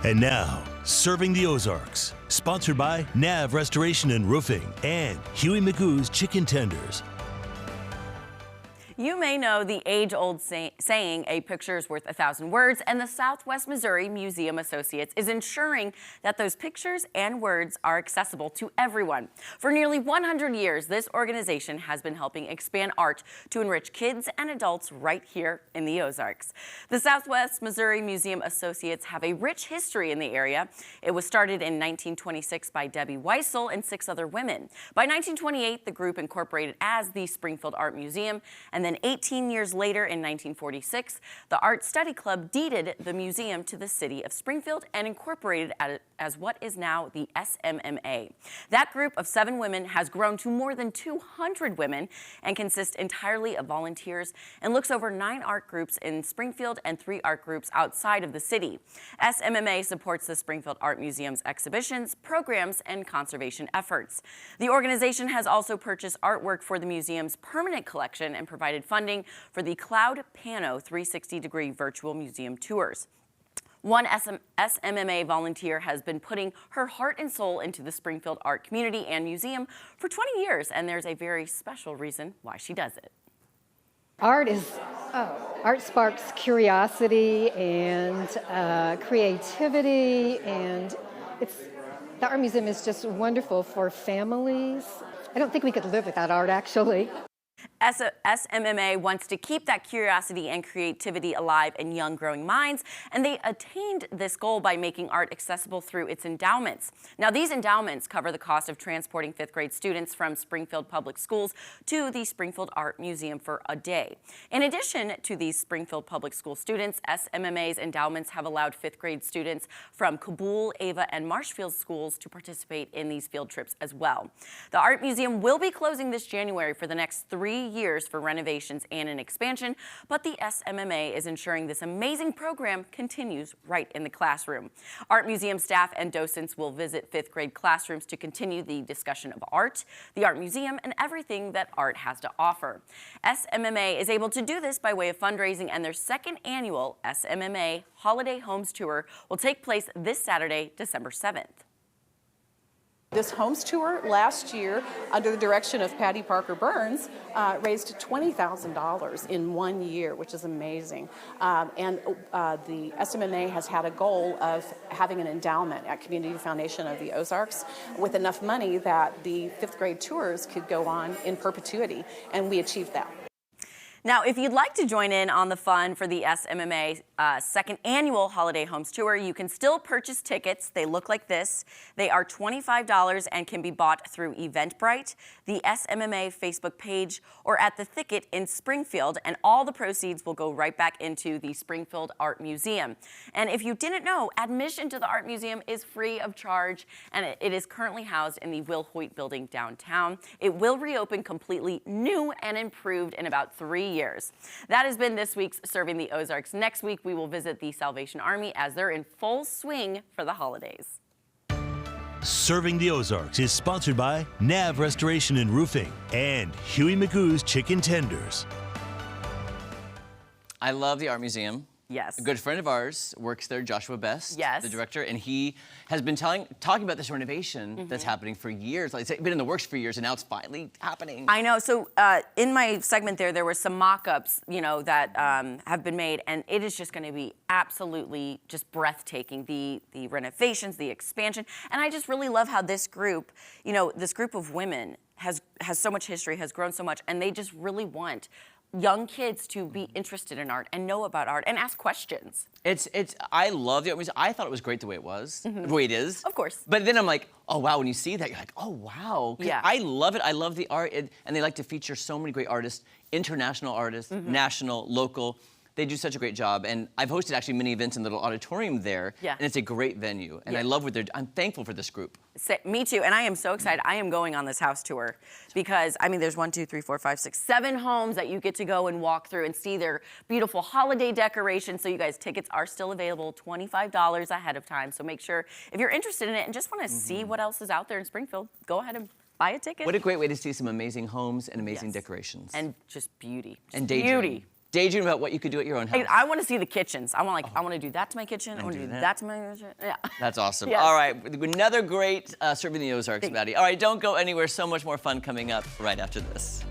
And now, serving the Ozarks, sponsored by Nav Restoration and Roofing and Huey McGoo's Chicken Tenders. You may know the age-old saying, a picture is worth 1,000 words, and the Southwest Missouri Museum Associates is ensuring that those pictures and words are accessible to everyone. For nearly 100 years, this organization has been helping expand art to enrich kids and adults right here in the Ozarks. The Southwest Missouri Museum Associates have a rich history in the area. It was started in 1926 by Debbie Weissel and 6 other women. By 1928, the group incorporated as the Springfield Art Museum, and then 18 years later, in 1946, the Art Study Club deeded the museum to the city of Springfield and incorporated it as what is now the SMMA. That group of 7 women has grown to more than 200 women and consists entirely of volunteers and looks over 9 art groups in Springfield and 3 art groups outside of the city. SMMA supports the Springfield Art Museum's exhibitions, programs, and conservation efforts. The organization has also purchased artwork for the museum's permanent collection and provided funding for the Cloud Pano 360-degree virtual museum tours. One SMMA volunteer has been putting her heart and soul into the Springfield art community and museum for 20 years, and there's a very special reason why she does it. Art sparks curiosity and creativity, and the art museum is just wonderful for families. I don't think we could live without art, actually. SMMA wants to keep that curiosity and creativity alive in young growing minds, and they attained this goal by making art accessible through its endowments. Now, these endowments cover the cost of transporting 5th grade students from Springfield Public Schools to the Springfield Art Museum for a day. In addition to these Springfield Public School students, SMMA's endowments have allowed 5th grade students from Kabul, Ava, and Marshfield schools to participate in these field trips as well. The Art Museum will be closing this January for the next 3 years for renovations and an expansion, but the SMMA is ensuring this amazing program continues right in the classroom. Art Museum staff and docents will visit 5th grade classrooms to continue the discussion of art, the Art Museum, and everything that art has to offer. SMMA is able to do this by way of fundraising, and their 2nd annual SMMA Holiday Homes Tour will take place this Saturday, December 7th. This Homes Tour last year, under the direction of Patty Parker Burns, raised $20,000 in 1 year, which is amazing. And the SMMA has had a goal of having an endowment at Community Foundation of the Ozarks with enough money that the 5th grade tours could go on in perpetuity, and we achieved that. Now, if you'd like to join in on the fun for the SMMA 2nd annual Holiday Homes Tour, you can still purchase tickets. They look like this. They are $25 and can be bought through Eventbrite, the SMMA Facebook page, or at the Thicket in Springfield, and all the proceeds will go right back into the Springfield Art Museum. And if you didn't know, admission to the Art Museum is free of charge, and it is currently housed in the Will Hoyt building downtown. It will reopen completely new and improved in about 3 years. That has been this week's Serving the Ozarks. Next week, we will visit the Salvation Army as they're in full swing for the holidays. Serving the Ozarks is sponsored by Nav Restoration and Roofing and Huey McGoo's Chicken Tenders. I love the Art Museum. Yes. A good friend of ours works there, Joshua Best, yes, the director, and he has been talking about this renovation that's happening for years. Like, it's been in the works for years, and now it's finally happening. I know. So in my segment there were some mock-ups, that have been made, and it is just going to be absolutely just breathtaking. The renovations, the expansion, and I just really love how this group, this group of women has so much history, has grown so much, and they just really want young kids to be interested in art and know about art and ask questions. I love the art museum. I thought it was great the way it was, the way it is. Of course. But then I'm like, oh wow, when you see that, you're like, oh wow. Yeah. I love it. I love the art, and they like to feature so many great artists, international artists, national, local. They do such a great job, and I've hosted actually many events in the little auditorium there, and it's a great venue, and I love what they're doing. I'm thankful for this group. Me too, and I am so excited. I am going on this house tour because, there's 1, 2, 3, 4, 5, 6, 7 homes that you get to go and walk through and see their beautiful holiday decorations. So you guys, tickets are still available, $25 ahead of time. So make sure, if you're interested in it and just want to see what else is out there in Springfield, go ahead and buy a ticket. What a great way to see some amazing homes and amazing decorations. And just beauty. And daydream. Beauty. daydream about what you could do at your own house. I want to see the kitchens. I want to do that to my kitchen. I want to do that to my kitchen. Yeah. That's awesome. Yes. All right, another great Serving the Ozarks, Maddie. All right, don't go anywhere. So much more fun coming up right after this.